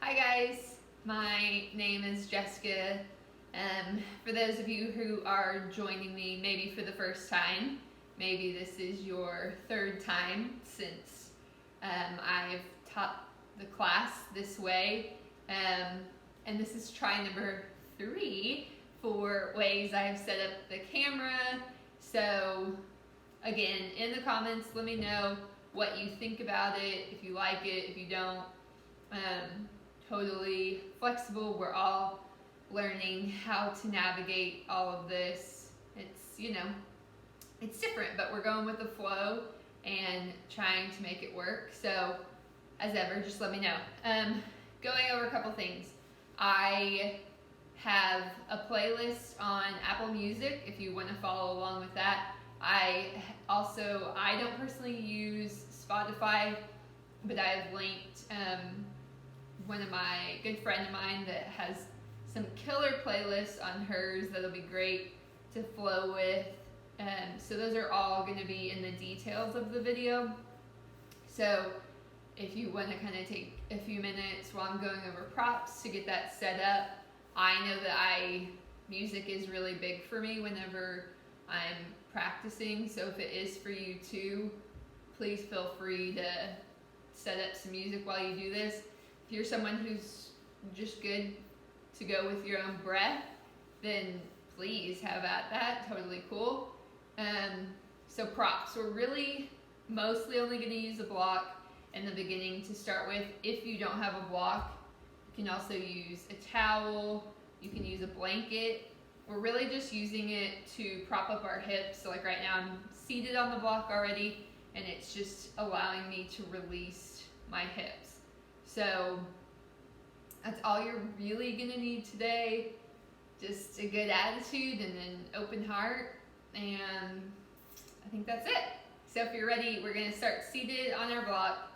Hi guys, my name is Jessica. For those of you who are joining me maybe for the first time, maybe this is your third time since I've taught the class this way. And this is try number 3 for ways I've set up the camera. So again, in the comments, let me know what you think about it, if you like it, if you don't. Totally flexible. We're all learning how to navigate all of this. It's different, but we're going with the flow and trying to make it work. So as ever, just let me know. Going over a couple things. I have a playlist on Apple Music if you want to follow along with that. I don't personally use Spotify, but I have linked one of my good friend of mine that has some killer playlists on hers that'll be great to flow with. So those are all going to be in the details of the video. So if you want to kind of take a few minutes while I'm going over props to get that set up, I know that music is really big for me whenever I'm practicing. So if it is for you too, please feel free to set up some music while you do this. If you're someone who's just good to go with your own breath, then please have at that. Totally cool. So props. We're really mostly only going to use a block in the beginning to start with. If you don't have a block, you can also use a towel. You can use a blanket. We're really just using it to prop up our hips. So like right now I'm seated on the block already, and it's just allowing me to release my hips. So that's all you're really gonna need today. Just a good attitude and an open heart, and I think that's it. So if you're ready, we're gonna start seated on our block.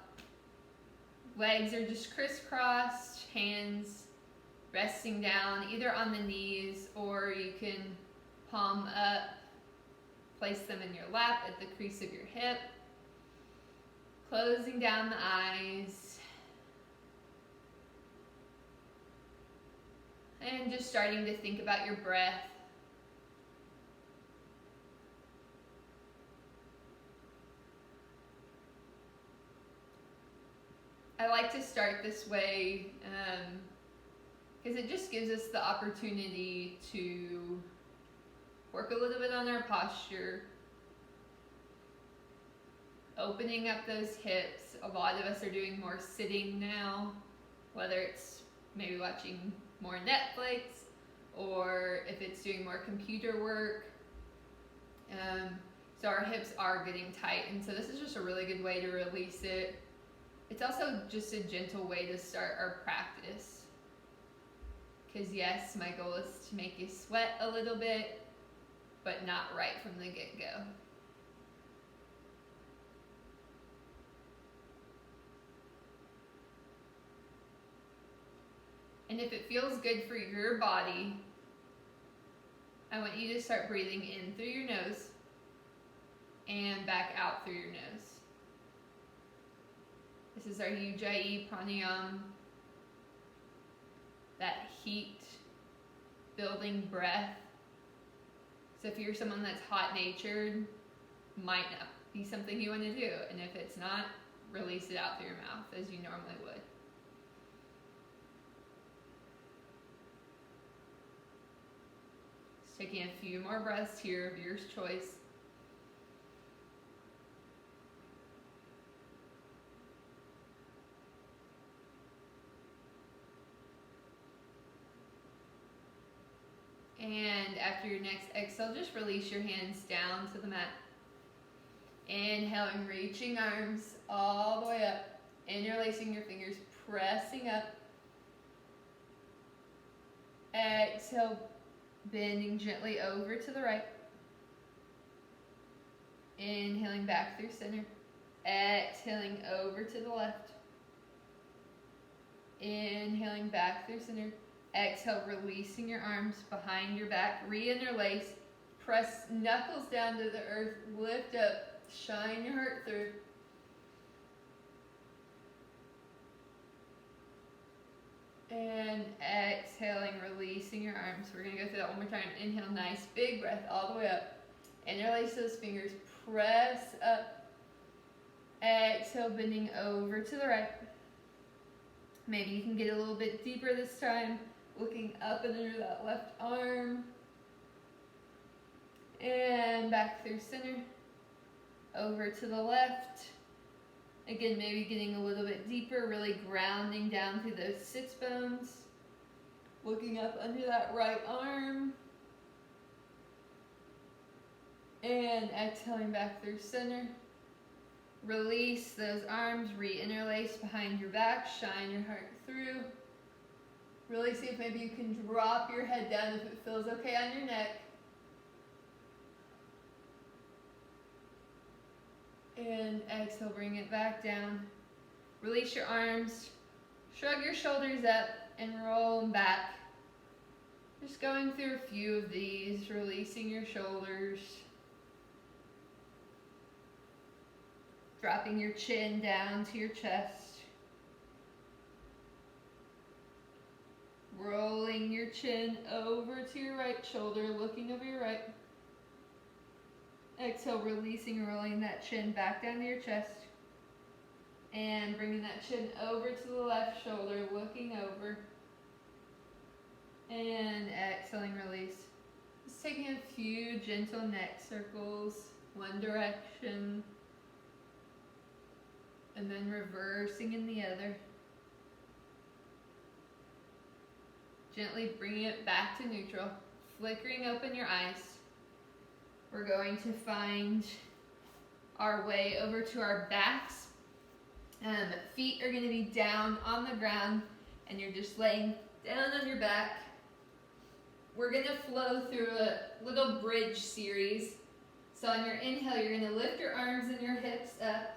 Legs are just crisscrossed, hands resting down either on the knees, or you can palm up, place them in your lap at the crease of your hip, closing down the eyes, and just starting to think about your breath. I like to start this way because it just gives us the opportunity to work a little bit on our posture, opening up those hips. A lot of us are doing more sitting now, whether it's maybe watching more Netflix or if it's doing more computer work. So our hips are getting tight, and so this is just a really good way to release it. It's also just a gentle way to start our practice. Because yes, my goal is to make you sweat a little bit, but not right from the get-go. And if it feels good for your body, I want you to start breathing in through your nose and back out through your nose. This is our Ujjayi pranayama, that heat building breath. So if you're someone that's hot natured, might not be something you want to do. And if it's not, release it out through your mouth as you normally would. Just taking a few more breaths here of your choice. And after your next exhale, just release your hands down to the mat. Inhaling, reaching arms all the way up. Interlacing your fingers, pressing up. Exhale, bending gently over to the right. Inhaling back through center. Exhaling over to the left. Inhaling back through center. Exhale, releasing your arms behind your back. Re-interlace. Press knuckles down to the earth. Lift up. Shine your heart through. And exhaling, releasing your arms. We're going to go through that one more time. Inhale, nice big breath all the way up. Interlace those fingers, press up. Exhale, bending over to the right. Maybe you can get a little bit deeper this time, looking up and under that left arm. And back through center, over to the left. Again, maybe getting a little bit deeper, really grounding down through those sits bones. Looking up under that right arm. And exhaling back through center. Release those arms, re-interlace behind your back, shine your heart through. Really see if maybe you can drop your head down if it feels okay on your neck. And exhale, bring it back down. Release your arms, shrug your shoulders up, and roll them back. Just going through a few of these, releasing your shoulders. Dropping your chin down to your chest. Rolling your chin over to your right shoulder, looking over your right. Exhale, releasing, rolling that chin back down to your chest. And bringing that chin over to the left shoulder, looking over. And exhaling, release. Just taking a few gentle neck circles, one direction. And then reversing in the other. Gently bringing it back to neutral. Flickering open your eyes. We're going to find our way over to our backs. Feet are going to be down on the ground. And you're just laying down on your back. We're going to flow through a little bridge series. So on your inhale, you're going to lift your arms and your hips up.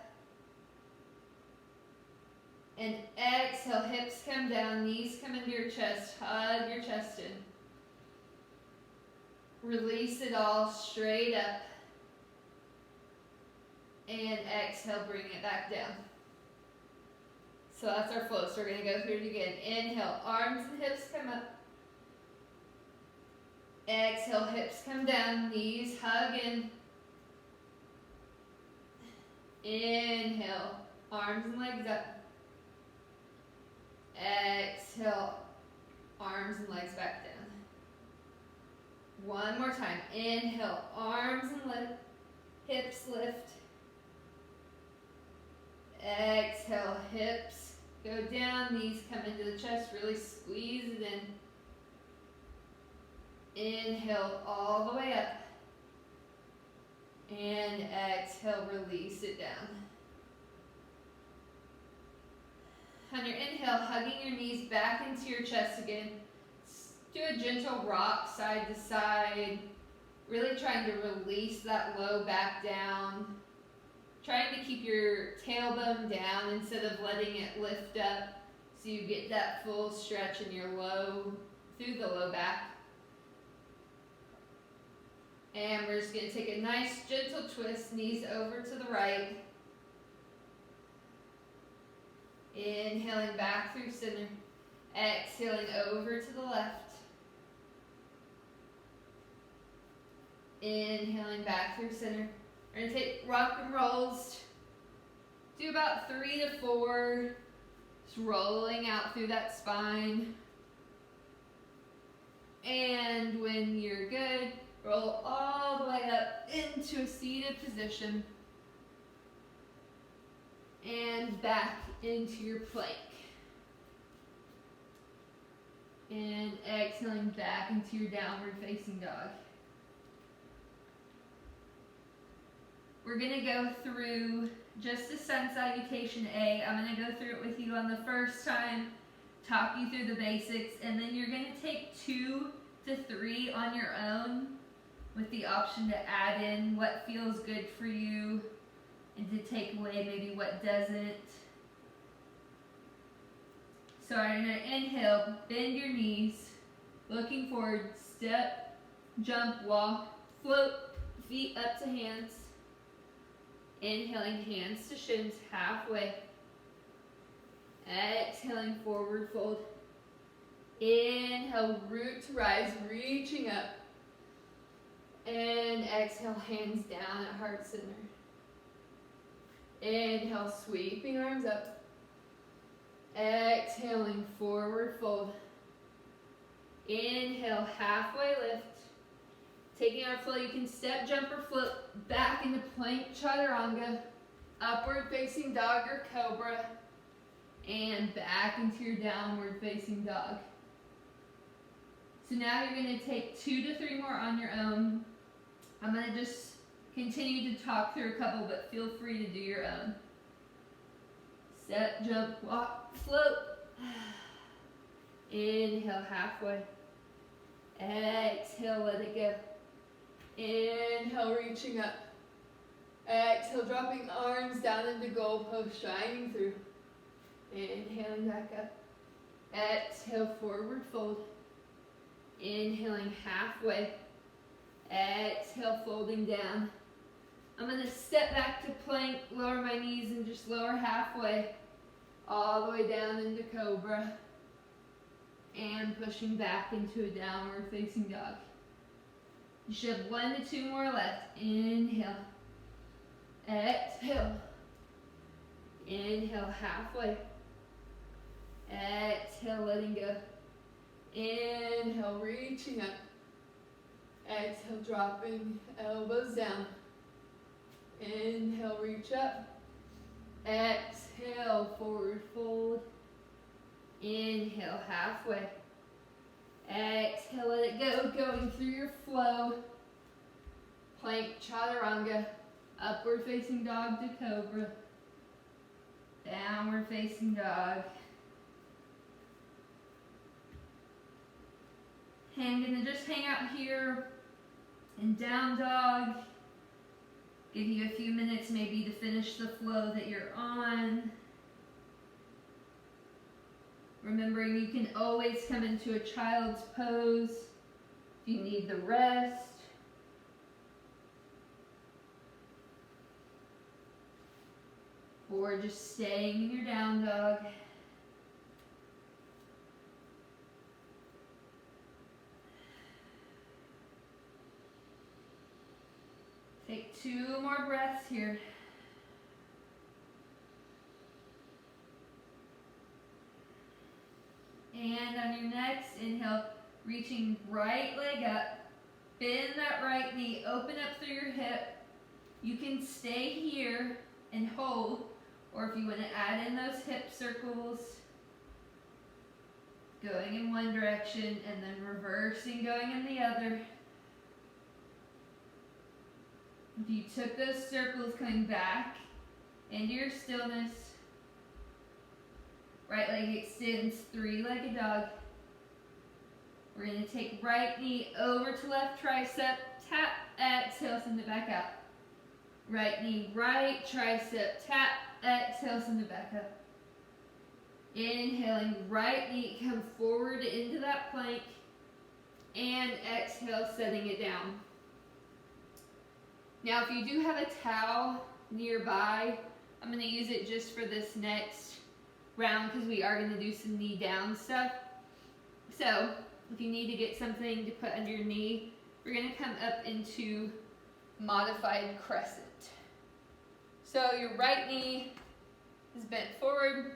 And exhale, hips come down, knees come into your chest, hug your chest in. Release it all straight up. And exhale, bring it back down. So that's our flow. So we're going to go through it again. Inhale, arms and hips come up. Exhale, hips come down, knees hug in. Inhale, arms and legs up. Exhale, arms and legs back down. One more time. Inhale, arms and hips lift. Exhale, hips go down, knees come into the chest, really squeeze it in. Inhale all the way up. And exhale, release it down. On your inhale, hugging your knees back into your chest again. Do a gentle rock side to side. Really trying to release that low back down. Trying to keep your tailbone down instead of letting it lift up. So you get that full stretch in your low, through the low back. And we're just going to take a nice gentle twist, knees over to the right. Inhaling back through center. Exhaling over to the left. Inhaling back through center. We're going to take rock and rolls. Do about 3 to 4. Just rolling out through that spine. And when you're good, roll all the way up into a seated position. And back into your plank. And exhaling back into your downward facing dog. We're going to go through just a sun salutation A. I'm going to go through it with you on the first time, talk you through the basics, and then you're going to take 2 to 3 on your own with the option to add in what feels good for you and to take away maybe what doesn't. So I'm going to inhale, bend your knees, looking forward, step, jump, walk, float, feet up to hands. Inhaling, hands to shins, halfway. Exhaling, forward fold. Inhale, root to rise, reaching up. And exhale, hands down at heart center. Inhale, sweeping arms up. Exhaling, forward fold. Inhale, halfway lift. Taking our flow, you can step, jump, or flip back into plank chaturanga, upward facing dog or cobra, and back into your downward facing dog. So now you're going to take 2 to 3 more on your own. I'm going to just continue to talk through a couple, but feel free to do your own. Step, jump, walk, float. Inhale, halfway. Exhale, let it go. Inhale, reaching up. Exhale, dropping arms down into goalpost, shining through. Inhaling back up. Exhale, forward fold. Inhaling halfway. Exhale, folding down. I'm going to step back to plank, lower my knees and just lower halfway. All the way down into cobra. And pushing back into a downward facing dog. You should have 1 to 2 more left. Inhale. Exhale. Inhale, halfway. Exhale, letting go. Inhale, reaching up. Exhale, dropping elbows down. Inhale, reach up. Exhale, forward fold. Inhale, halfway. Exhale, let it go, going through your flow. Plank chaturanga, upward facing dog to cobra, downward facing dog. And gonna just hang out here in down dog. Give you a few minutes maybe to finish the flow that you're on. Remembering you can always come into a child's pose if you need the rest. Or just staying in your down dog. Take 2 more breaths here. And on your next inhale, reaching right leg up, bend that right knee, open up through your hip. You can stay here and hold, or if you want to add in those hip circles, going in one direction and then reversing, going in the other. If you took those circles, coming back into your stillness. Right leg extends, 3-legged dog. We're going to take right knee over to left tricep, tap, exhale, send it back out. Right knee, right tricep, tap, exhale, send it back up. Inhaling, right knee, come forward into that plank, and exhale, setting it down. Now, if you do have a towel nearby, I'm going to use it just for this next round because we are going to do some knee down stuff. So if you need to get something to put under your knee, we're going to come up into modified crescent. So your right knee is bent forward,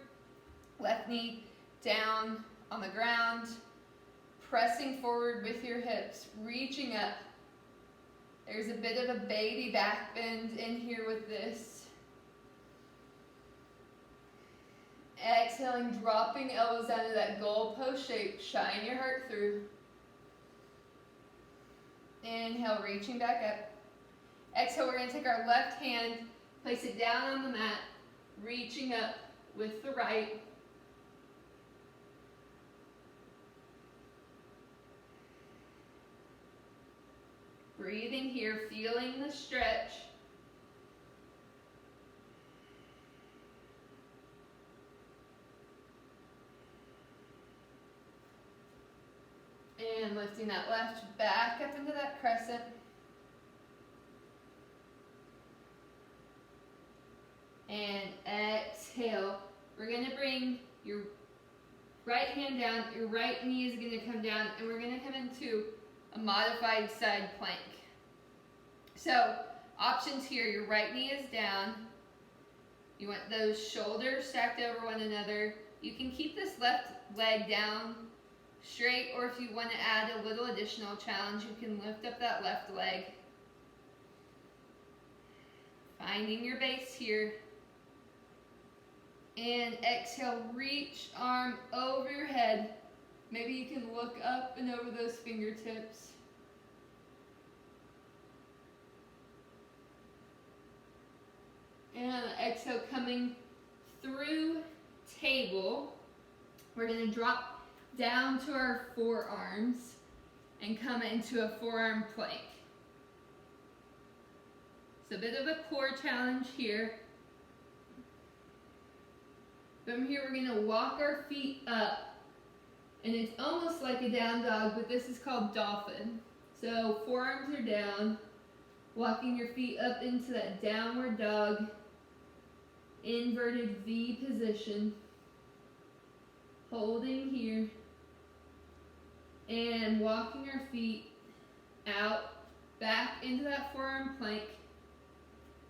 left knee down on the ground, pressing forward with your hips, reaching up. There's a bit of a baby back bend in here with this. Exhaling, dropping elbows down to that goalpost shape. Shine your heart through. Inhale, reaching back up. Exhale, we're going to take our left hand, place it down on the mat, reaching up with the right. Breathing here, feeling the stretch. And lifting that left back up into that crescent. And exhale. We're going to bring your right hand down, your right knee is gonna come down, and we're gonna come into a modified side plank. So, options here, your right knee is down. You want those shoulders stacked over one another. You can keep this left leg down straight, or if you want to add a little additional challenge, you can lift up that left leg. Finding your base here. And exhale, reach arm over your head. Maybe you can look up and over those fingertips. And exhale, coming through table. We're going to drop down to our forearms and come into a forearm plank. It's a bit of a core challenge here. From here, we're going to walk our feet up. And it's almost like a down dog, but this is called dolphin. So forearms are down, walking your feet up into that downward dog, inverted V position, holding here, and walking our feet out, back into that forearm plank.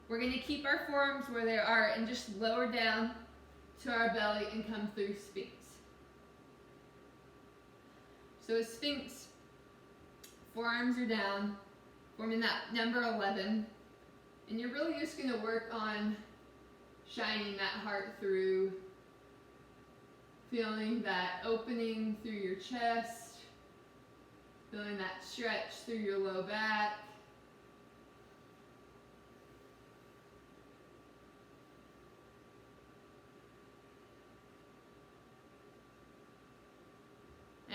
We're going to keep our forearms where they are and just lower down to our belly and come through Sphinx. So a Sphinx, forearms are down, forming that number 11. And you're really just going to work on shining that heart through, feeling that opening through your chest, feeling that stretch through your low back.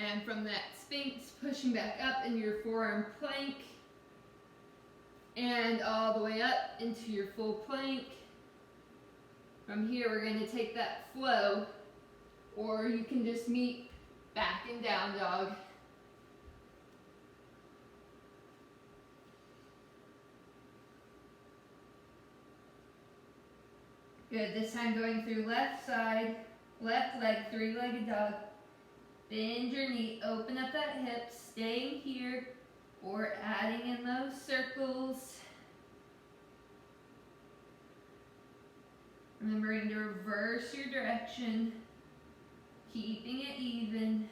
And from that Sphinx, pushing back up into your forearm plank, and all the way up into your full plank. From here, we're going to take that flow, or you can just meet back and down dog. Good, this time going through left side, left leg, three-legged dog. Bend your knee, open up that hip, staying here, or adding in those circles. Remembering to reverse your direction, keeping it even.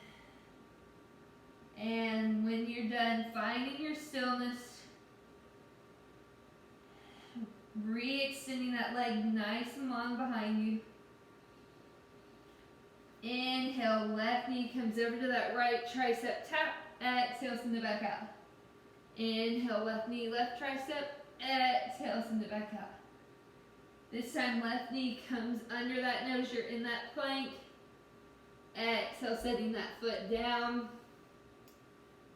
And when you're done, finding your stillness, re-extending that leg nice and long behind you. Inhale, left knee comes over to that right tricep tap. Exhale, send it back out. Inhale, left knee, left tricep. Exhale, send it back out. This time, left knee comes under that nose. You're in that plank. Exhale, setting that foot down.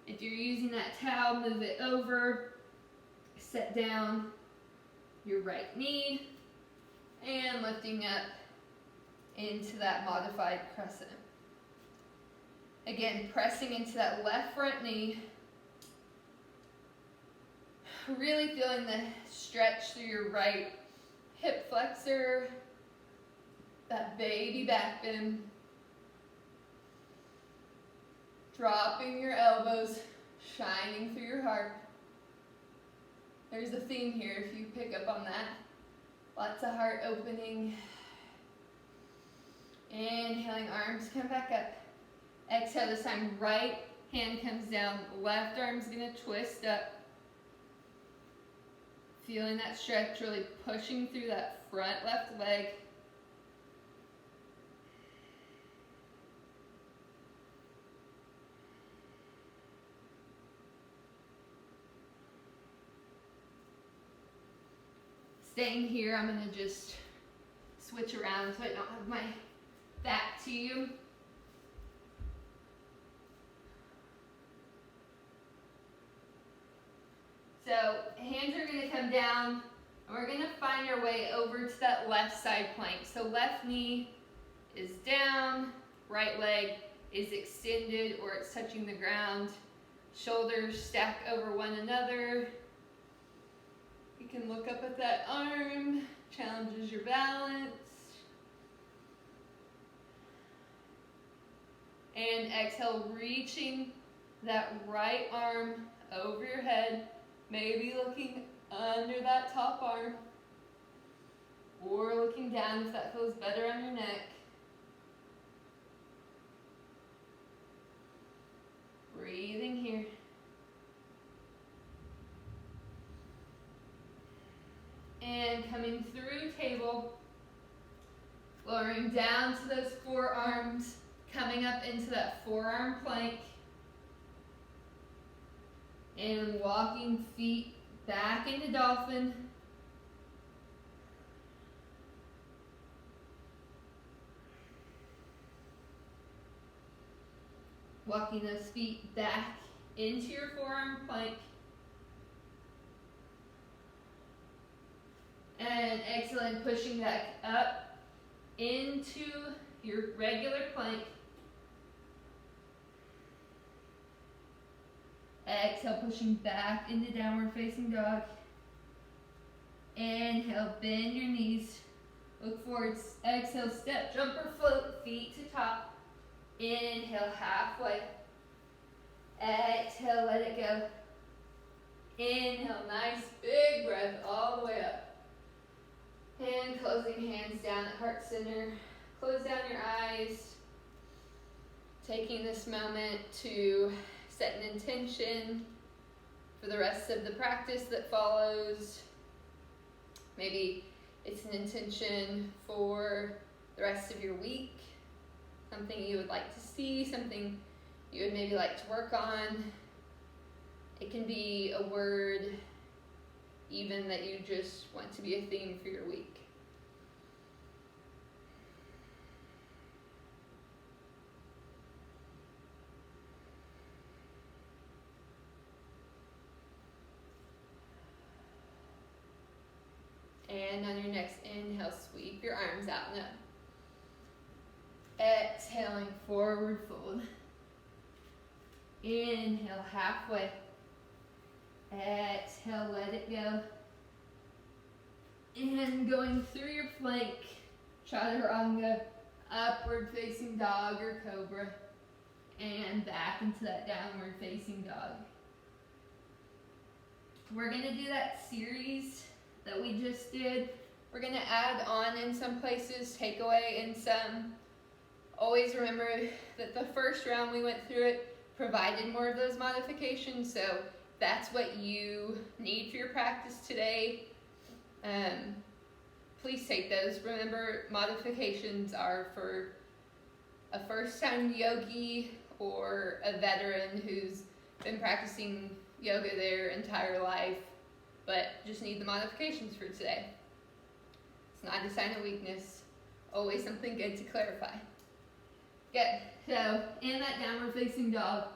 If you're using that towel, move it over. Set down your right knee. And lifting up into that modified crescent. Again, pressing into that left front knee. Really feeling the stretch through your right hip flexor, that baby back bend. Dropping your elbows, shining through your heart. There's a theme here if you pick up on that. Lots of heart opening. Inhaling, arms come back up. Exhale, this time right hand comes down, left arm's gonna twist up. Feeling that stretch, really pushing through that front left leg. Staying here, I'm gonna just switch around so I don't have my back to you. So hands are going to come down, and we're going to find our way over to that left side plank. So left knee is down, right leg is extended or it's touching the ground. Shoulders stack over one another. You can look up at that arm, challenges your balance. And exhale, reaching that right arm over your head, maybe looking under that top arm, or looking down if that feels better on your neck. Breathing here. And coming through table, lowering down to those forearms, coming up into that forearm plank, and walking feet back into dolphin. Walking those feet back into your forearm plank. And exhaling, pushing back up into your regular plank. Exhale, pushing back into downward facing dog. Inhale, bend your knees. Look forwards. Exhale, step, jump or float, feet to top. Inhale, halfway. Exhale, let it go. Inhale, nice big breath all the way up. And closing hands down at heart center. Close down your eyes. Taking this moment to set an intention for the rest of the practice that follows. Maybe it's an intention for the rest of your week. Something you would like to see, something you would maybe like to work on. It can be a word even that you just want to be a theme for your week. And on your next inhale, sweep your arms out and up. Exhaling, forward fold. Inhale, halfway. Exhale, let it go. And going through your plank, chaturanga, upward facing dog or cobra, and back into that downward facing dog. We're going to do that series that we just did. We're going to add on in some places, take away in some. Always remember that the first round we went through it provided more of those modifications, so that's what you need for your practice today. Please take those. Remember, modifications are for a first-time yogi or a veteran who's been practicing yoga their entire life, but just need the modifications for today. It's not a sign of weakness. Always something good to clarify. Good. So, in that downward facing dog,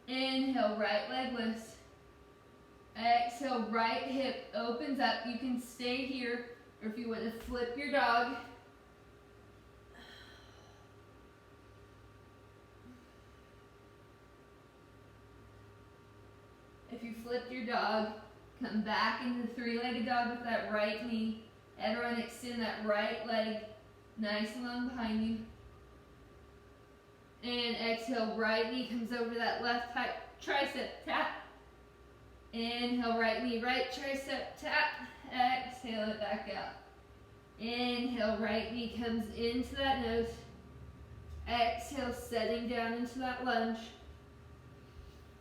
inhale, right leg lifts. Exhale, right hip opens up. You can stay here, or if you want to flip your dog. If you flipped your dog, come back into the three-legged dog with that right knee. Everyone extend that right leg nice and long behind you. And exhale, right knee comes over that left tricep, tap. Inhale, right knee, right tricep, tap. Exhale it back out. Inhale, right knee comes into that nose. Exhale, setting down into that lunge.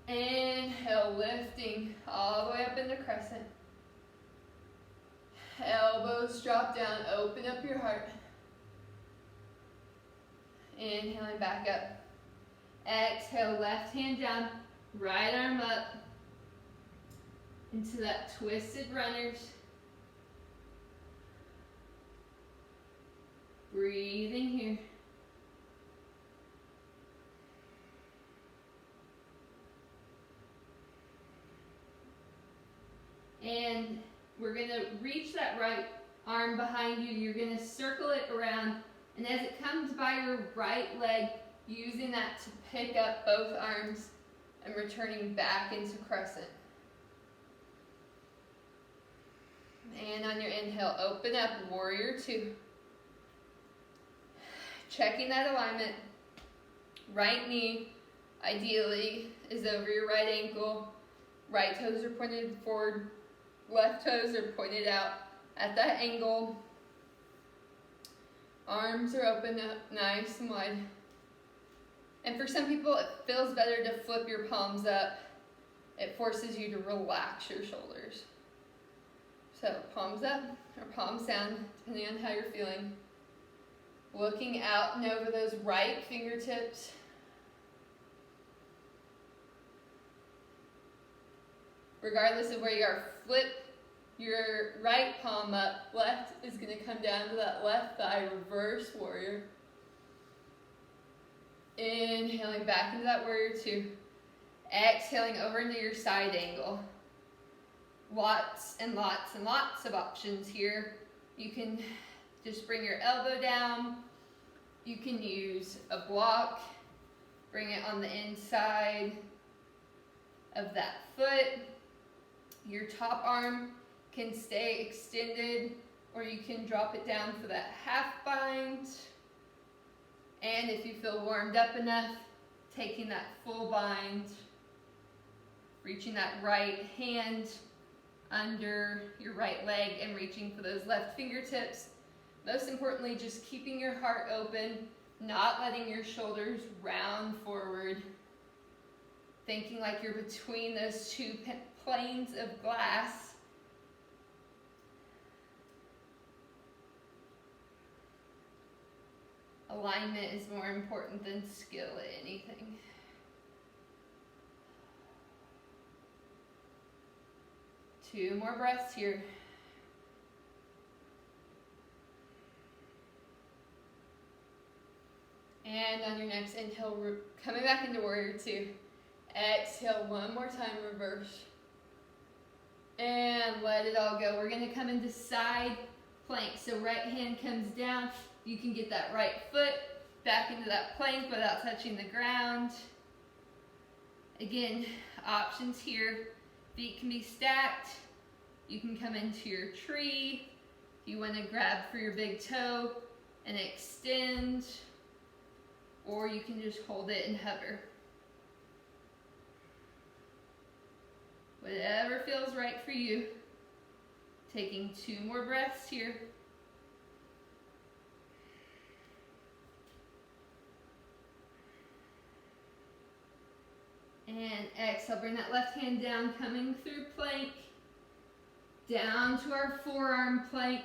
Inhale, lifting all the way up into crescent. Elbows drop down, open up your heart. Inhaling back up. Exhale, left hand down, right arm up into that twisted runners. Breathing here. And we're going to reach that right arm behind you. You're going to circle it around. And as it comes by your right leg, using that to pick up both arms and returning back into crescent. And on your inhale, open up, warrior two. Checking that alignment. Right knee, ideally, is over your right ankle. Right toes are pointed forward. Left toes are pointed out at that angle. Arms are open up nice and wide. And for some people, it feels better to flip your palms up. It forces you to relax your shoulders. So palms up or palms down, depending on how you're feeling. Looking out and over those right fingertips. Regardless of where you are, flip your right palm up. Left is going to come down to that left thigh, reverse warrior. Inhaling back into that warrior two. Exhaling over into your side angle. Lots and lots and lots of options here. You can just bring your elbow down. You can use a block. Bring it on the inside of that foot. Your top arm can stay extended, or you can drop it down for that half bind. And if you feel warmed up enough, taking that full bind, reaching that right hand under your right leg and reaching for those left fingertips. Most importantly, just keeping your heart open, not letting your shoulders round forward. Thinking like you're between those two planes of glass. Alignment is more important than skill at anything. Two more breaths here. And on your next inhale, coming back into warrior two. Exhale one more time, reverse. And let it all go. We're going to come into side plank. So right hand comes down. You can get that right foot back into that plank without touching the ground. Again, options here. Feet can be stacked. You can come into your tree. If you want to grab for your big toe and extend, or you can just hold it and hover. Whatever feels right for you. Taking two more breaths here. And exhale, bring that left hand down, coming through plank, down to our forearm plank.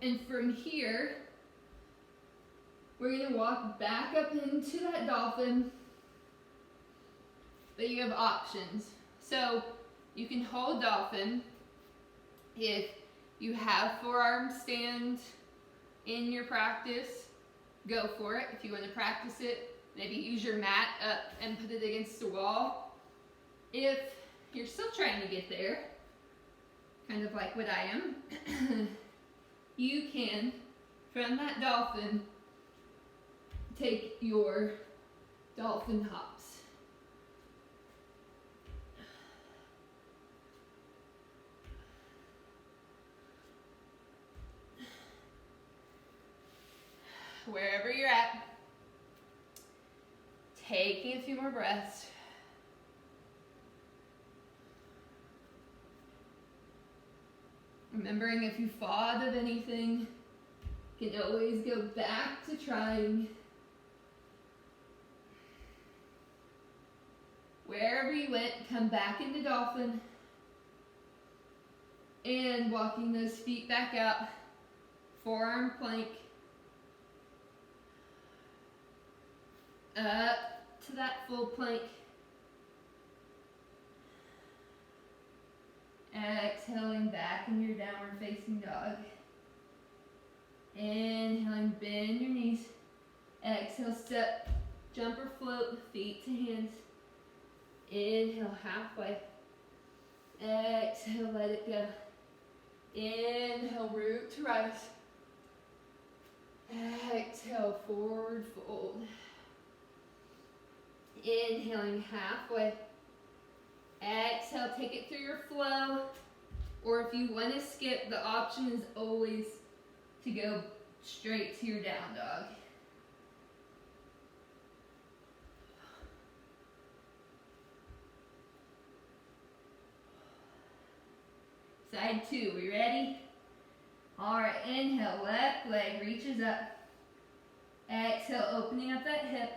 And from here, we're going to walk back up into that dolphin. But you have options. So you can hold dolphin. If you have forearm stand in your practice, go for it. If you want to practice it, maybe use your mat up and put it against the wall. If you're still trying to get there, kind of like what I am, you can, from that dolphin, take your dolphin hops. Wherever you're at, taking a few more breaths. Remembering if you fall out of anything, you can always go back to trying. Wherever you went, come back into dolphin. And walking those feet back out, forearm plank. Up to that full plank. Exhaling back in your downward facing dog. Inhaling, bend your knees. Exhale, step, jump or float, feet to hands. Inhale, halfway. Exhale, let it go. Inhale, root to rise. Exhale, forward fold. Inhaling halfway. Exhale, take it through your flow. Or if you want to skip, the option is always to go straight to your down dog. Side 2, we ready? Alright, inhale, left leg reaches up. Exhale, opening up that hip.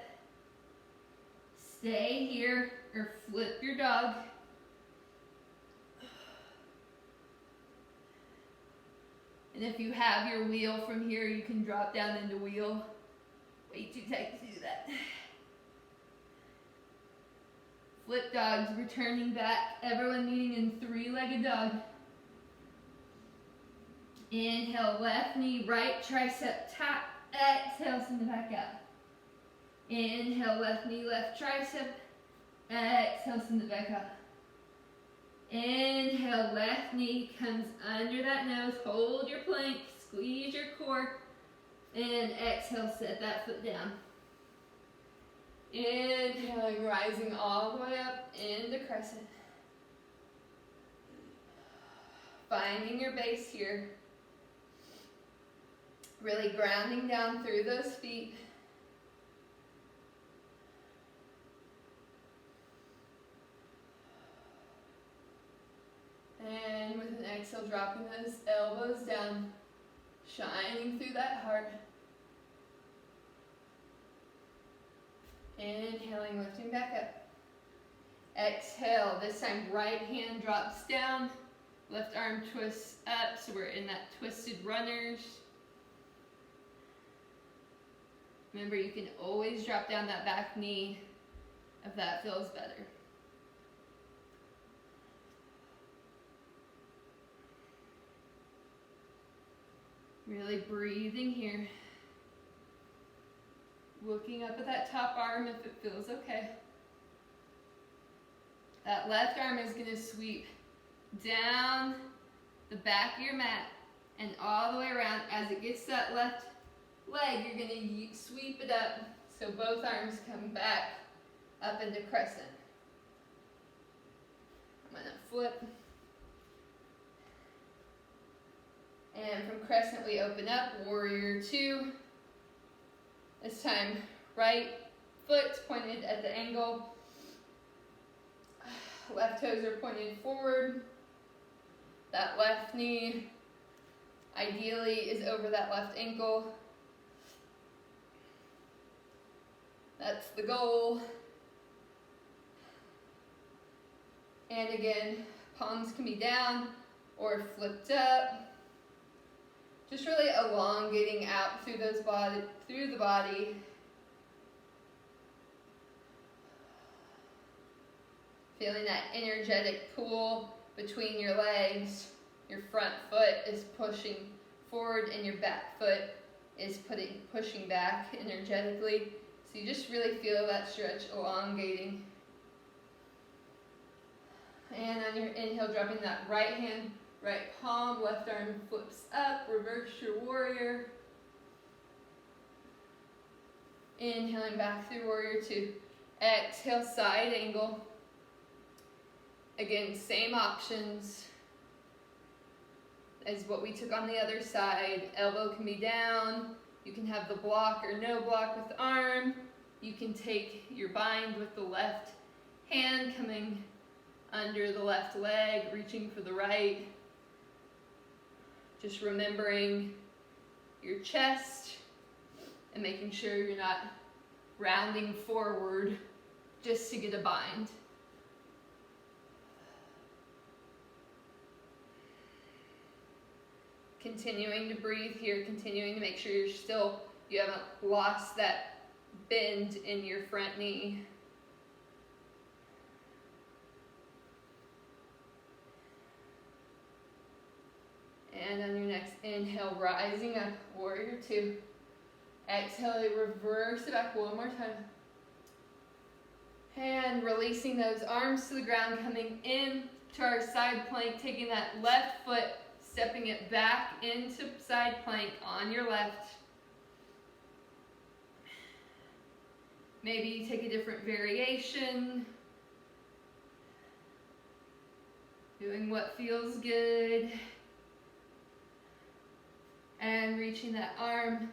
Stay here, or flip your dog. And if you have your wheel from here, you can drop down into wheel. Way too tight to do that. Flip dogs, returning back. Everyone meeting in three-legged dog. Inhale, left knee, right tricep, tap. Exhale, send it back out. Inhale, left knee, left tricep. Exhale, send it back out. Inhale, left knee comes under that nose. Hold your plank, squeeze your core. And exhale, set that foot down. Inhaling, rising all the way up into crescent. Finding your base here. Really grounding down through those feet. And with an exhale, dropping those elbows down, shining through that heart. Inhaling, lifting back up. Exhale, this time right hand drops down, left arm twists up, so we're in that twisted runners. Remember, you can always drop down that back knee if that feels better. Really breathing here. Looking up at that top arm if it feels okay. That left arm is going to sweep down the back of your mat and all the way around. As it gets to that left leg, you're going to sweep it up so both arms come back up into crescent. I'm going to flip. And from crescent we open up, warrior 2. This time, right foot pointed at the ankle. Left toes are pointed forward. That left knee ideally is over that left ankle. That's the goal. And again, palms can be down or flipped up. Just really elongating out through the body. Feeling that energetic pull between your legs. Your front foot is pushing forward and your back foot is pushing back energetically. So you just really feel that stretch elongating. And on your inhale, dropping that right hand, right palm, left arm flips up, reverse your warrior. Inhaling back through warrior 2. Exhale, side angle. Again, same options as what we took on the other side. Elbow can be down. You can have the block or no block with the arm. You can take your bind with the left hand coming under the left leg, reaching for the right. Just remembering your chest and making sure you're not rounding forward just to get a bind. Continuing to breathe here, continuing to make sure you haven't lost that bend in your front knee. And on your next inhale, rising up, warrior 2. Exhale, reverse it back one more time. And releasing those arms to the ground, coming in to our side plank, taking that left foot, stepping it back into side plank on your left. Maybe you take a different variation. Doing what feels good. And reaching that arm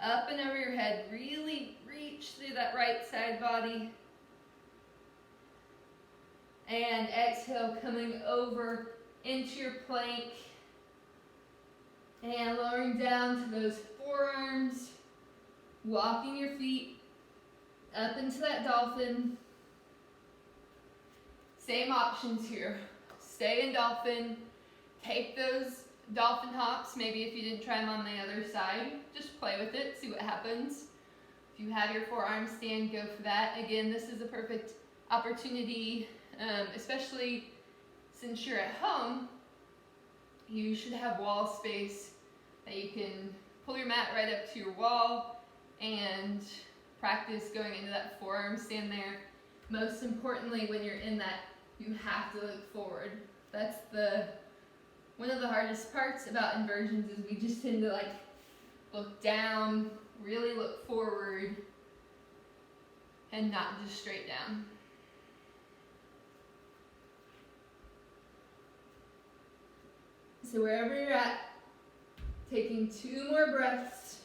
up and over your head. Really reach through that right side body. And exhale, coming over into your plank and lowering down to those forearms, walking your feet up into that dolphin. Same options here. Stay in dolphin, take those dolphin hops, maybe if you didn't try them on the other side, just play with it, see what happens. If you have your forearm stand, go for that. Again, this is a perfect opportunity, especially since you're at home, you should have wall space that you can pull your mat right up to your wall and practice going into that forearm stand there. Most importantly, when you're in that, you have to look forward. That's one of the hardest parts about inversions is we just tend to look down, really look forward, and not just straight down. So wherever you're at, taking 2 more breaths.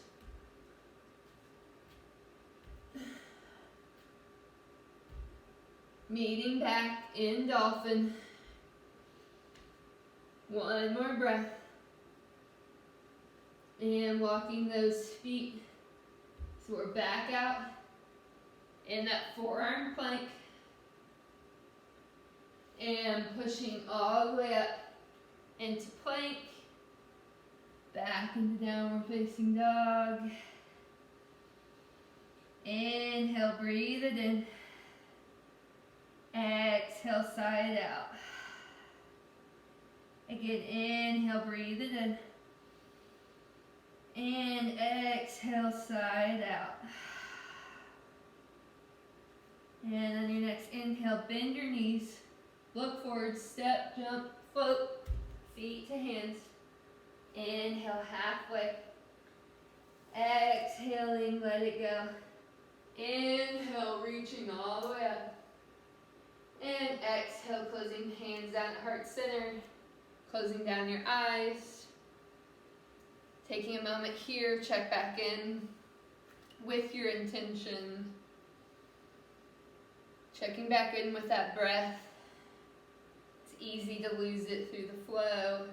Meeting back in dolphin. 1 more breath. And walking those feet. So we're back out in that forearm plank. And pushing all the way up into plank. Back into downward facing dog. Inhale, breathe it in. Exhale, side out. Again, inhale, breathe it in. And exhale, side out. And on your next inhale, bend your knees. Look forward, step, jump, float, feet to hands. Inhale, halfway. Exhaling, let it go. Inhale, reaching all the way up. And exhale, closing hands down at heart center. Closing down your eyes. Taking a moment here, check back in with your intention. Checking back in with that breath. It's easy to lose it through the flow.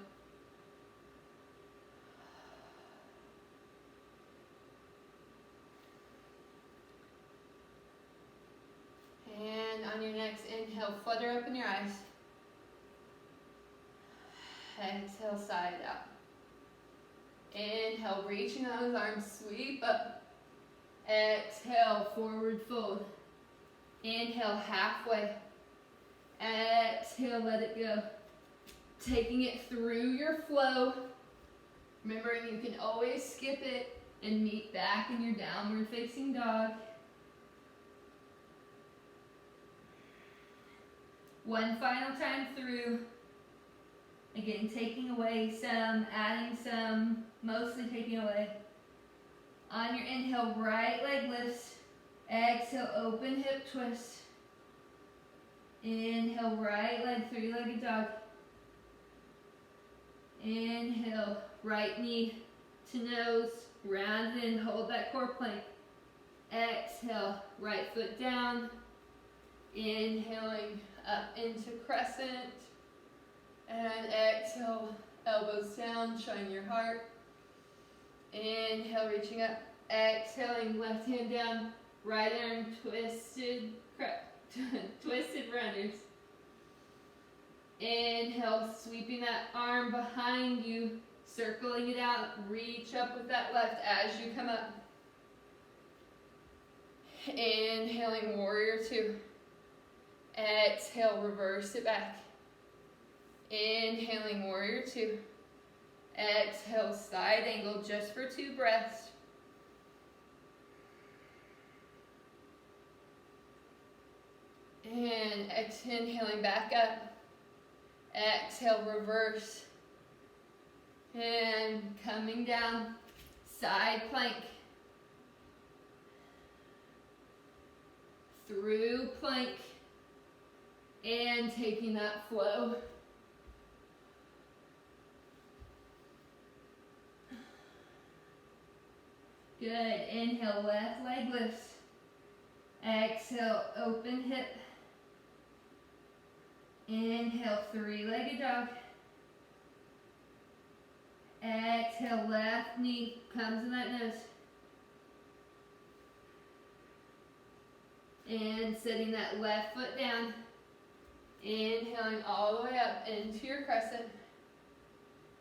And on your next inhale, flutter open your eyes. Exhale, side out. Inhale, reaching those arms, sweep up. Exhale, forward fold. Inhale, halfway. Exhale, let it go. Taking it through your flow. Remembering you can always skip it and meet back in your downward facing dog. One final time through. Again, taking away some, adding some, mostly taking away. On your inhale, right leg lifts. Exhale, open hip twist. Inhale, right leg, 3-legged dog. Inhale, right knee to nose, round in, hold that core plank. Exhale, right foot down. Inhaling up into crescent. And exhale, elbows down, showing your heart. Inhale, reaching up. Exhaling, left hand down, right arm twisted, twisted runners. Inhale, sweeping that arm behind you, circling it out, reach up with that left as you come up. Inhaling, warrior 2. Exhale, reverse it back. Inhaling, warrior 2. Exhale, side angle just for 2 breaths. And inhaling back up. Exhale, reverse. And coming down, side plank. Through plank. And taking that flow. Good. Inhale, left leg lifts. Exhale, open hip. Inhale, 3-legged dog. Exhale, left knee comes to that nose. And setting that left foot down. Inhaling all the way up into your crescent.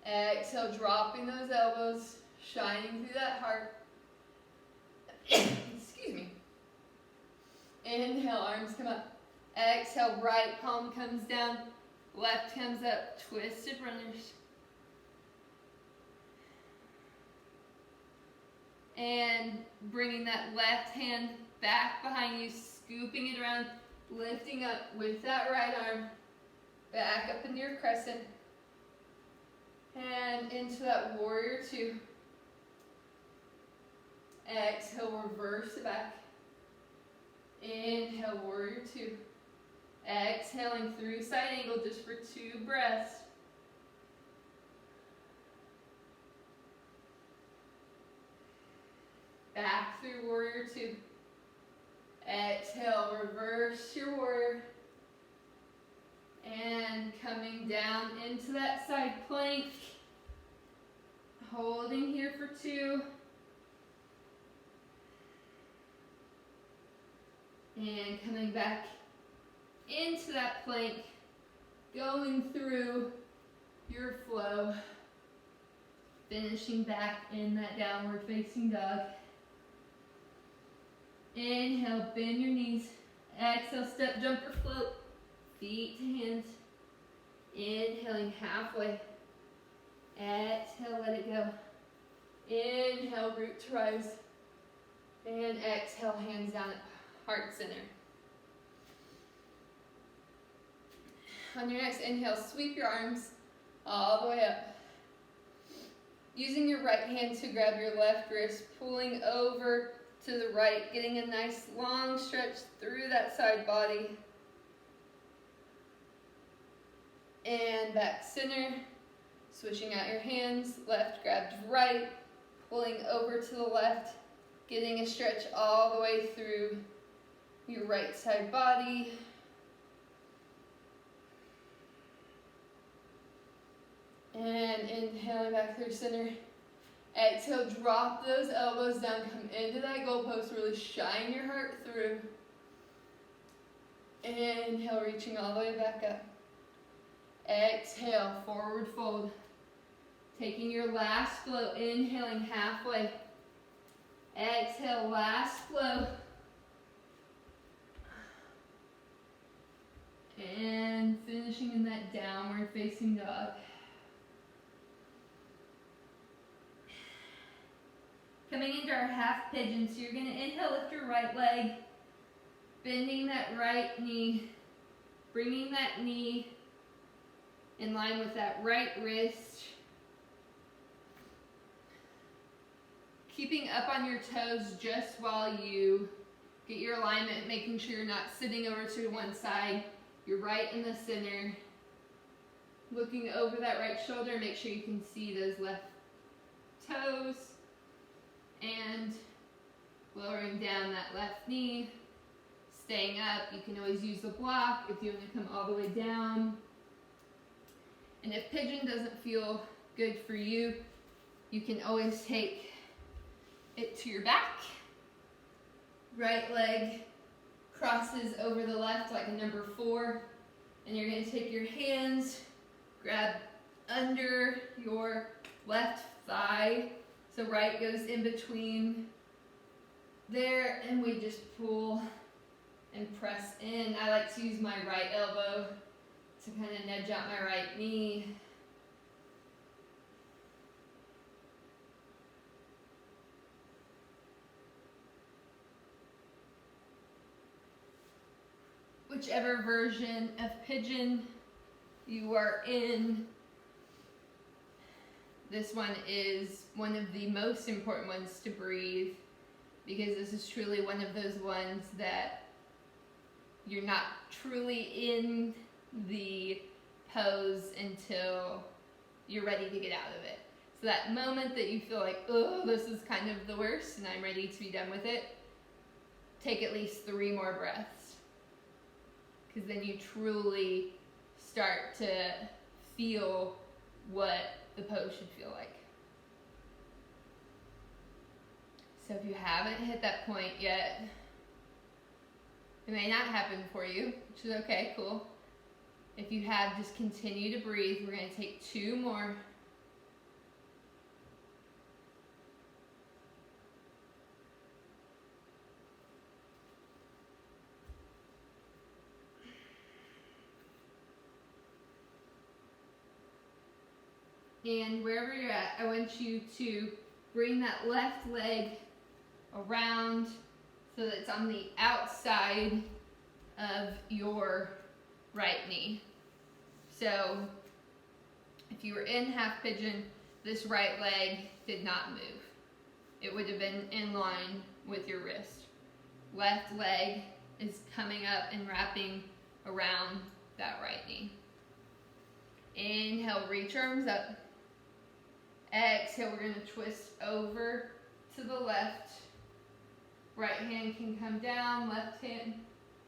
Exhale, dropping those elbows, shining through that heart. Excuse me. Inhale, arms come up. Exhale, right palm comes down, left comes up, twisted runners. And bringing that left hand back behind you, scooping it around, lifting up with that right arm, back up into your crescent, and into that warrior two. Exhale, reverse it back. Inhale, warrior two. Exhaling through side angle just for 2 breaths. Back through warrior two. Exhale, reverse your warrior. And coming down into that side plank. Holding here for 2. And coming back into that plank, going through your flow, finishing back in that downward facing dog. Inhale, bend your knees. Exhale, step, jump, or float. Feet to hands. Inhaling halfway. Exhale, let it go. Inhale, root to rise. And exhale, hands down at heart center. On your next inhale, sweep your arms all the way up. Using your right hand to grab your left wrist, pulling over to the right, getting a nice long stretch through that side body. And back center, switching out your hands, left grabs right, pulling over to the left, getting a stretch all the way through your right side body. And inhaling back through center. Exhale, drop those elbows down, come into that goalpost, really shine your heart through. Inhale, reaching all the way back up. Exhale, forward fold. Taking your last flow, inhaling halfway. Exhale, last flow. And finishing in that downward facing dog. Coming into our half pigeon, so you're going to inhale, lift your right leg, bending that right knee, bringing that knee in line with that right wrist. Keeping up on your toes just while you get your alignment, making sure you're not sitting over to one side. You're right in the center. Looking over that right shoulder, make sure you can see those left toes. And lowering down that left knee. Staying up, you can always use the block if you want to come all the way down. And if pigeon doesn't feel good for you, you can always take it to your back. Right leg crosses over the left like a number 4. And you're going to take your hands, grab under your left thigh. So right goes in between there, and we just pull and press in. I like to use my right elbow to kind of nudge out my right knee. Whichever version of pigeon you are in, this one is one of the most important ones to breathe, because this is truly one of those ones that you're not truly in the pose until you're ready to get out of it. So that moment that you feel like, oh, this is kind of the worst and I'm ready to be done with it, take at least 3 more breaths. Because then you truly start to feel what the pose should feel like. So if you haven't hit that point yet, it may not happen for you, which is okay, cool. If you have, just continue to breathe. We're going to take 2 more. And wherever you're at, I want you to bring that left leg around so that it's on the outside of your right knee. So if you were in half pigeon, this right leg did not move. It would have been in line with your wrist. Left leg is coming up and wrapping around that right knee. Inhale, reach arms up. Exhale, we're going to twist over to the left. Right hand can come down, left hand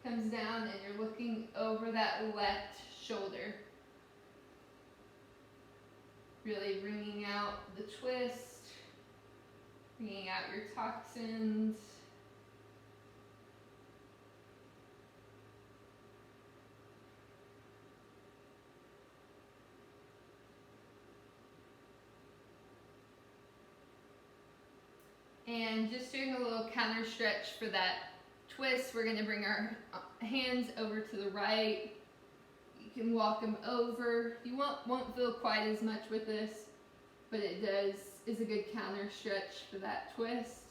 comes down, and you're looking over that left shoulder. Really bringing out the twist, bringing out your toxins. And just doing a little counter stretch for that twist, we're going to bring our hands over to the right. You can walk them over. You won't feel quite as much with this, but it is a good counter stretch for that twist.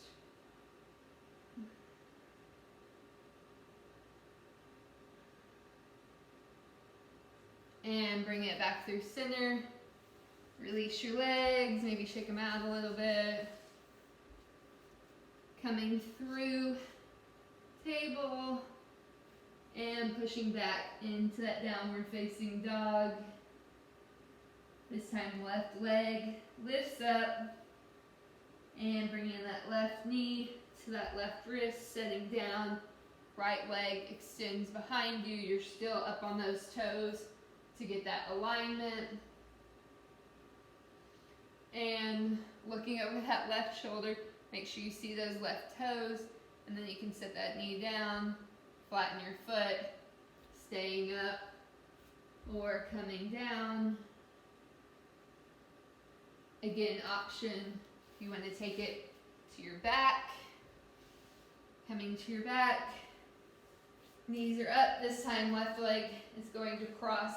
And bring it back through center. Release your legs, maybe shake them out a little bit. Coming through table and pushing back into that downward facing dog. This time left leg lifts up and bringing that left knee to that left wrist, setting down. Right leg extends behind you. You're still up on those toes to get that alignment. And looking over that left shoulder, make sure you see those left toes, and then you can set that knee down, flatten your foot, staying up or coming down. Again, option if you want to take it to your back, coming to your back. Knees are up. This time left leg is going to cross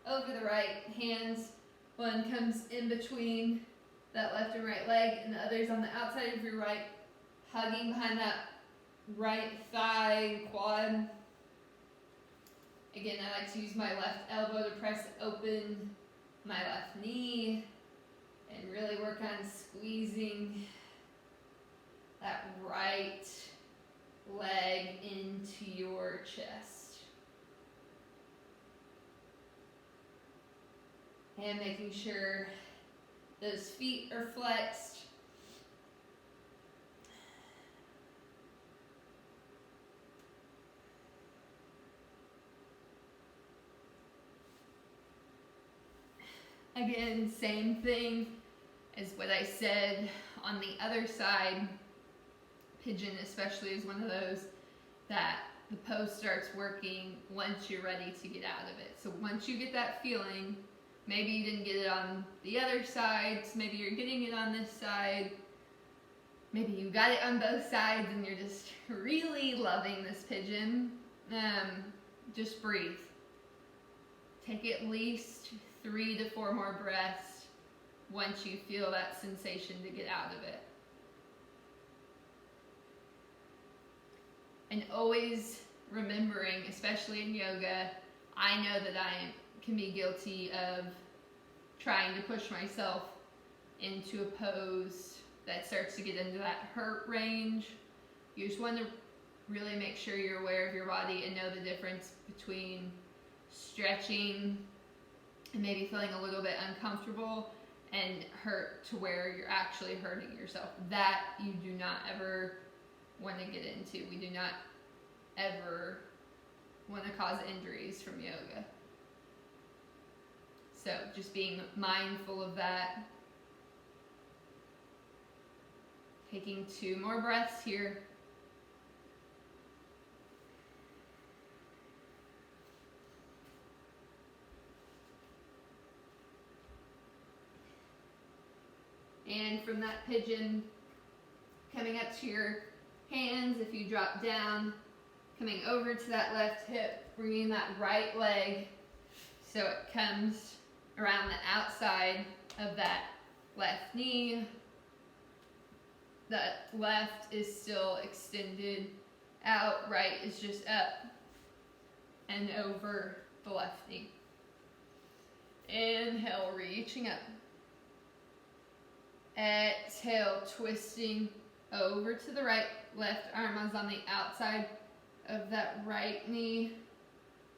over the right. Hands, one comes in between that left and right leg, and the other's on the outside of your right, hugging behind that right thigh, quad. Again, I like to use my left elbow to press open my left knee and really work on squeezing that right leg into your chest. And making sure those feet are flexed. Again, same thing as what I said on the other side. Pigeon especially is one of those that the pose starts working once you're ready to get out of it. So once you get that feeling, maybe you didn't get it on the other side, so maybe you're getting it on this side. Maybe you got it on both sides and you're just really loving this pigeon. Just breathe. Take at least 3 to 4 more breaths once you feel that sensation to get out of it. And always remembering, especially in yoga, I know that I can be guilty of trying to push myself into a pose that starts to get into that hurt range. You just want to really make sure you're aware of your body and know the difference between stretching and maybe feeling a little bit uncomfortable and hurt to where you're actually hurting yourself. That you do not ever want to get into. We do not ever want to cause injuries from yoga. So just being mindful of that. Taking 2 more breaths here. And from that pigeon, coming up to your hands, if you drop down, coming over to that left hip, bringing that right leg so it comes around the outside of that left knee. That left is still extended out, right is just up and over the left knee. Inhale, reaching up. Exhale, twisting over to the right. Left arm is on the outside of that right knee,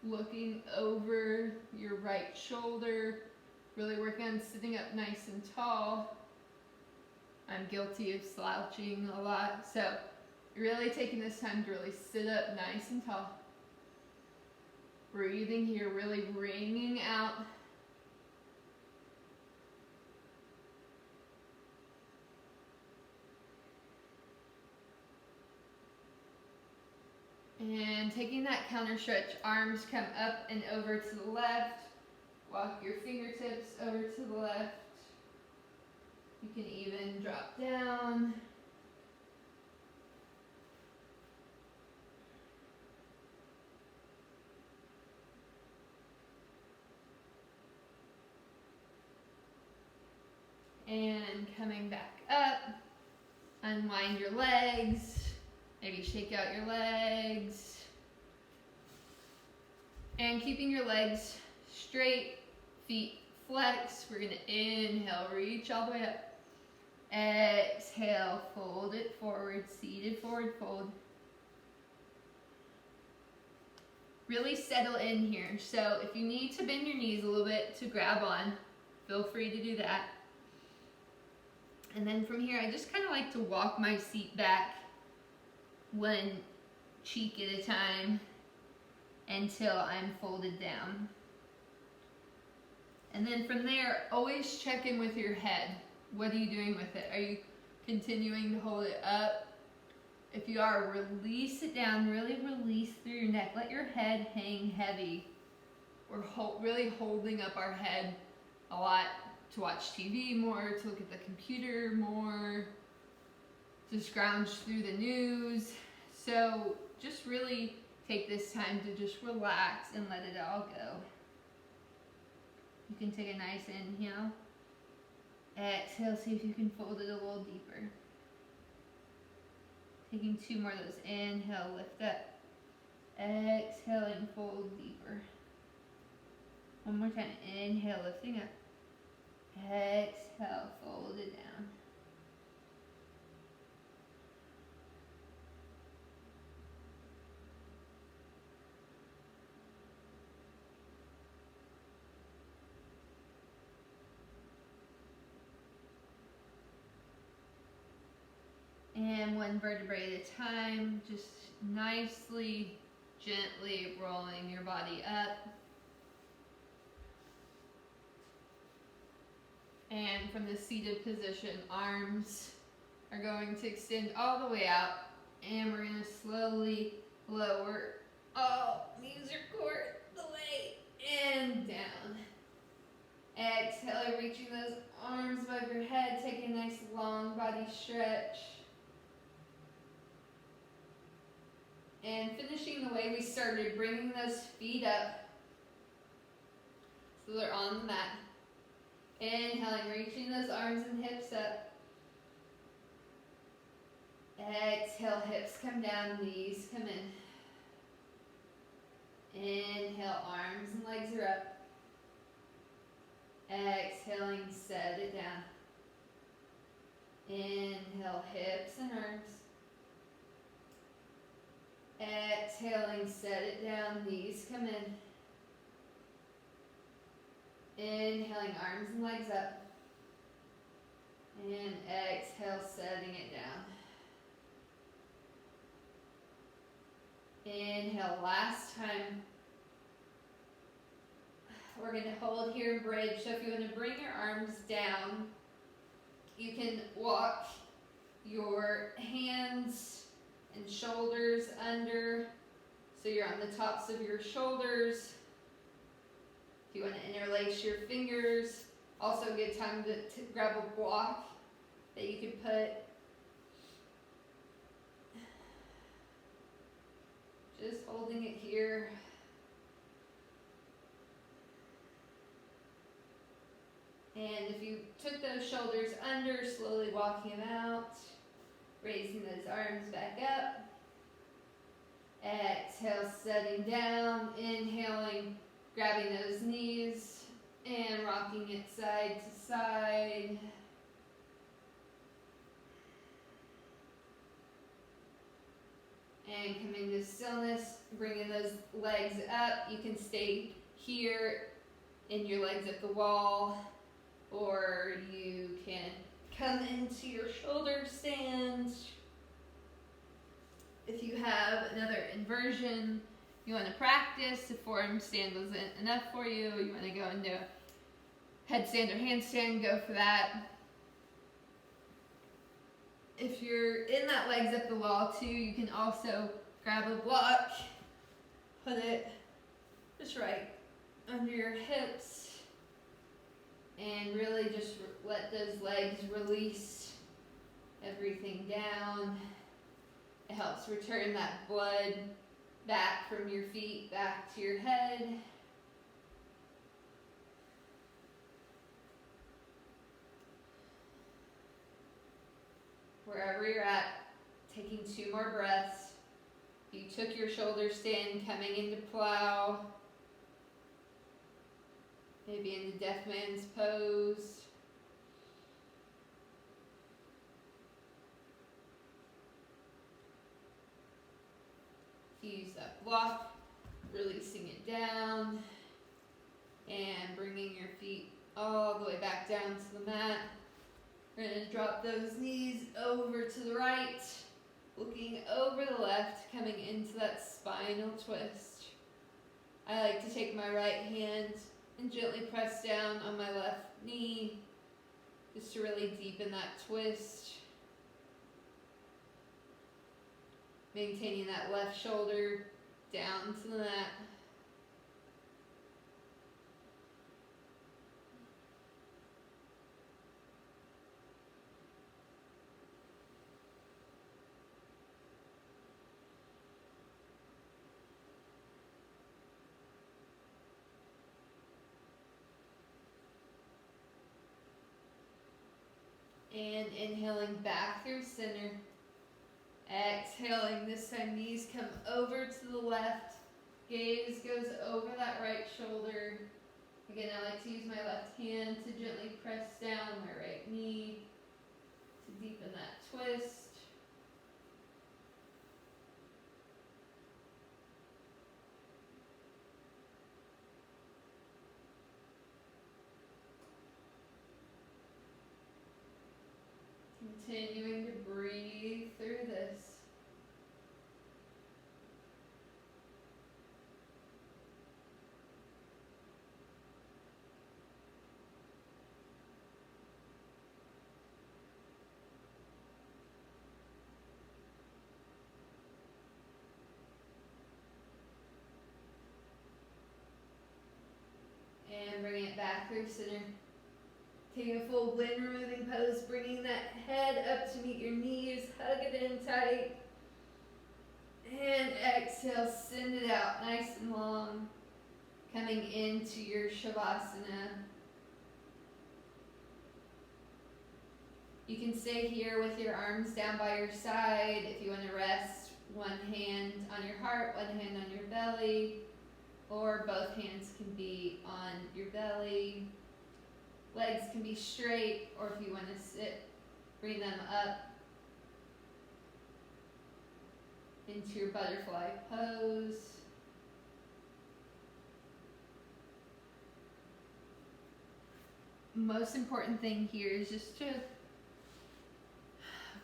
looking over your right shoulder, really working on sitting up nice and tall. I'm guilty of slouching a lot, so really taking this time to really sit up nice and tall. Breathing here, really wringing out. And taking that counter stretch, arms come up and over to the left. Walk your fingertips over to the left. You can even drop down. And coming back up, unwind your legs. Maybe shake out your legs. And keeping your legs straight, feet flex. We're going to inhale, reach all the way up. Exhale, fold it forward, seated forward fold. Really settle in here. So if you need to bend your knees a little bit to grab on, feel free to do that. And then from here, I just kind of like to walk my seat back 1 cheek at a time until I'm folded down. And then from there, always check in with your head. What are you doing with it? Are you continuing to hold it up? If you are, release it down, really release through your neck. Let your head hang heavy. We're really holding up our head a lot to watch TV more, to look at the computer more, to scrounge through the news. So just really take this time to just relax and let it all go. You can take a nice inhale. Exhale, see if you can fold it a little deeper. Taking 2 more of those. Inhale, lift up. Exhale and fold deeper. 1 more time. Inhale, lifting up. Exhale, fold it down. And 1 vertebrae at a time, just nicely, gently rolling your body up. And from the seated position, arms are going to extend all the way out. And we're going to slowly lower all knees or core the way and down. Exhale, reaching those arms above your head. Take a nice long body stretch. And finishing the way we started, bringing those feet up so they're on the mat. Inhaling, reaching those arms and hips up. Exhale, hips come down, knees come in. Inhale, arms and legs are up. Exhaling, set it down. Inhale, hips and arms. Exhaling, set it down, knees come in. Inhaling, arms and legs up. And exhale, setting it down. Inhale, last time. We're going to hold here and bridge. So if you want to bring your arms down, you can walk your hands and shoulders under, so you're on the tops of your shoulders. If you want to interlace your fingers, also a good time to grab a block that you can put just holding it here. And if you took those shoulders under, slowly walking them out, raising those arms back up. Exhale, setting down, inhaling, grabbing those knees and rocking it side to side. And coming to stillness, bringing those legs up. You can stay here in your legs at the wall, or you can come into your shoulder stand. If you have another inversion you want to practice, if forearm stand wasn't enough for you, you want to go into headstand or handstand, go for that. If you're in that legs up the wall too, you can also grab a block, put it just right under your hips, and really just let those legs release everything down. It helps return that blood back from your feet back to your head. Wherever you're at, taking 2 more breaths. You took your shoulder stand, coming into plow, maybe into deaf man's pose. Use that block, releasing it down, and bringing your feet all the way back down to the mat. We're going to drop those knees over to the right, looking over the left, coming into that spinal twist. I like to take my right hand and gently press down on my left knee, just to really deepen that twist. Maintaining that left shoulder down to the mat. And inhaling back through center. Exhaling, this time knees come over to the left, gaze goes over that right shoulder. Again, I like to use my left hand to gently press down my right knee to deepen that twist. Continuing to breathe through this. And bringing it back through center. Taking a full wind removing pose, bringing that head up to meet your knees, hug it in tight. And exhale, send it out nice and long. Coming into your Shavasana. You can stay here with your arms down by your side. If you want to rest, one hand on your heart, one hand on your belly, or both hands can be on your belly. Legs can be straight, or if you want to sit, bring them up into your butterfly pose. Most important thing here is just to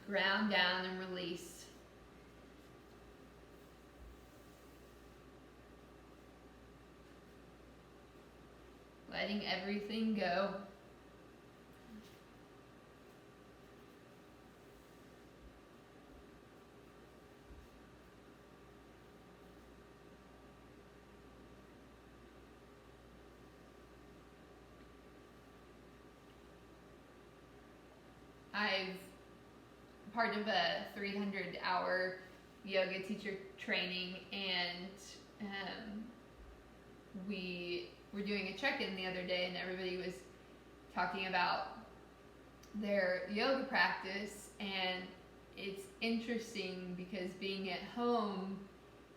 ground down and release. Letting everything go. I've part of a 300-hour yoga teacher training, and we were doing a check-in the other day, and everybody was talking about their yoga practice. And it's interesting because being at home,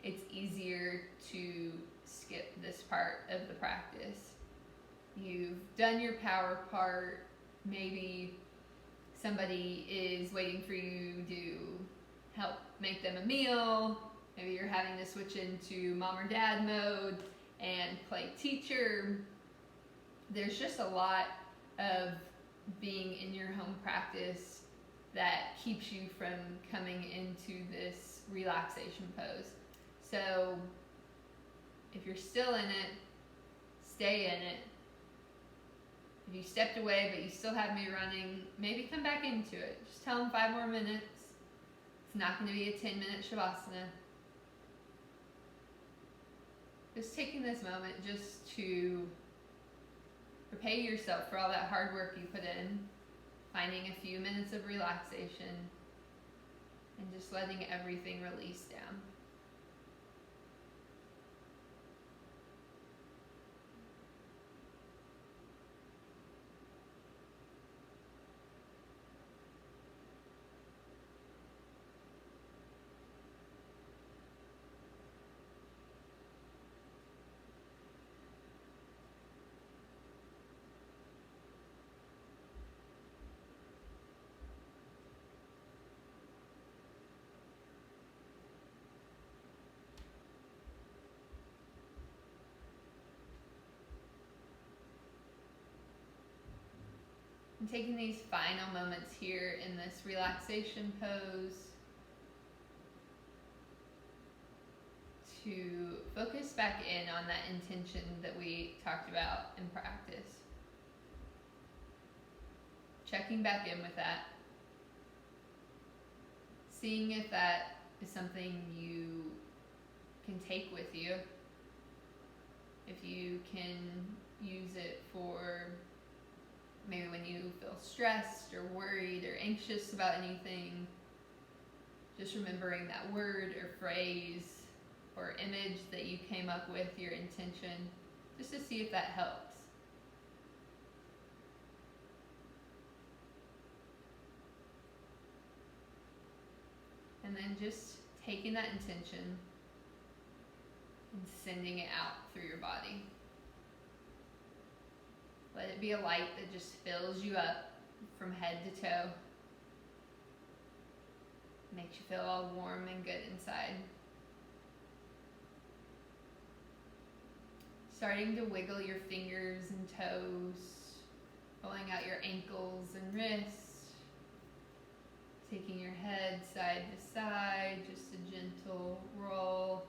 it's easier to skip this part of the practice. You've done your power part. Maybe somebody is waiting for you to help make them a meal. Maybe you're having to switch into mom or dad mode and play teacher. There's just a lot of being in your home practice that keeps you from coming into this relaxation pose. So if you're still in it, stay in it. If you stepped away but you still have me running, maybe come back into it. Just tell them 5 more minutes. It's not going to be a 10-minute Shavasana. Just taking this moment just to repay yourself for all that hard work you put in, finding a few minutes of relaxation, and just letting everything release down. And taking these final moments here in this relaxation pose to focus back in on that intention that we talked about in practice. Checking back in with that. Seeing if that is something you can take with you. If you can use it for maybe when you feel stressed or worried or anxious about anything, just remembering that word or phrase or image that you came up with, your intention, just to see if that helps. And then just taking that intention and sending it out through your body. Let it be a light that just fills you up from head to toe. Makes you feel all warm and good inside. Starting to wiggle your fingers and toes, pulling out your ankles and wrists, taking your head side to side, just a gentle roll.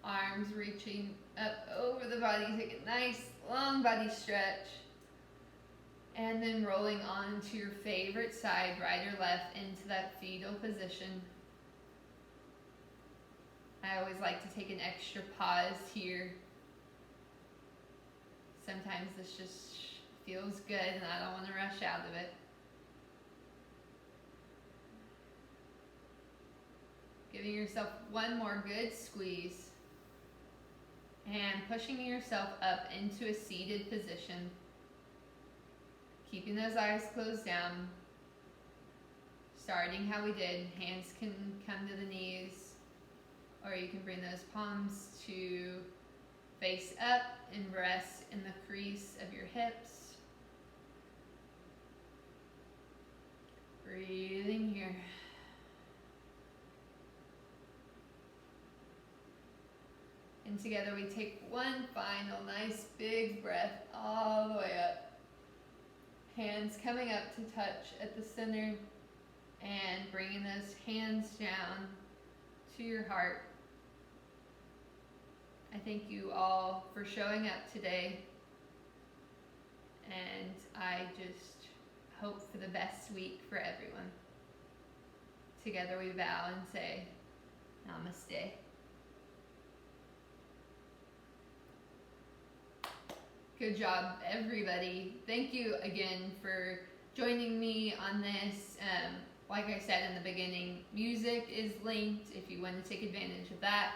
Arms reaching up over the body, take a nice long body stretch. And then rolling on to your favorite side, right or left, into that fetal position. I always like to take an extra pause here. Sometimes this just feels good and I don't want to rush out of it. Giving yourself one more good squeeze. And pushing yourself up into a seated position. Keeping those eyes closed down. Starting how we did. Hands can come to the knees. Or you can bring those palms to face up and rest in the crease of your hips. Breathing here. And together we take one final nice big breath all the way up. Hands coming up to touch at the center and bringing those hands down to your heart. I thank you all for showing up today, and I just hope for the best week for everyone. Together we bow and say, Namaste. Good job, everybody. Thank you again for joining me on this. Like I said in the beginning, music is linked if you want to take advantage of that.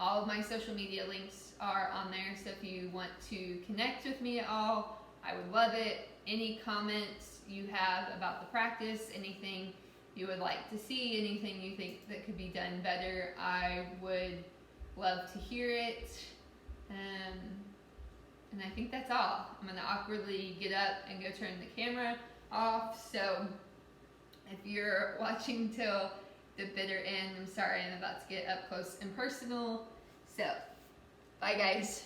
All of my social media links are on there, so if you want to connect with me at all, I would love it. Any comments you have about the practice, anything you would like to see, anything you think that could be done better, I would love to hear it. And I think that's all. I'm going to awkwardly get up and go turn the camera off. So if you're watching till the bitter end, I'm sorry, I'm about to get up close and personal. So, bye guys.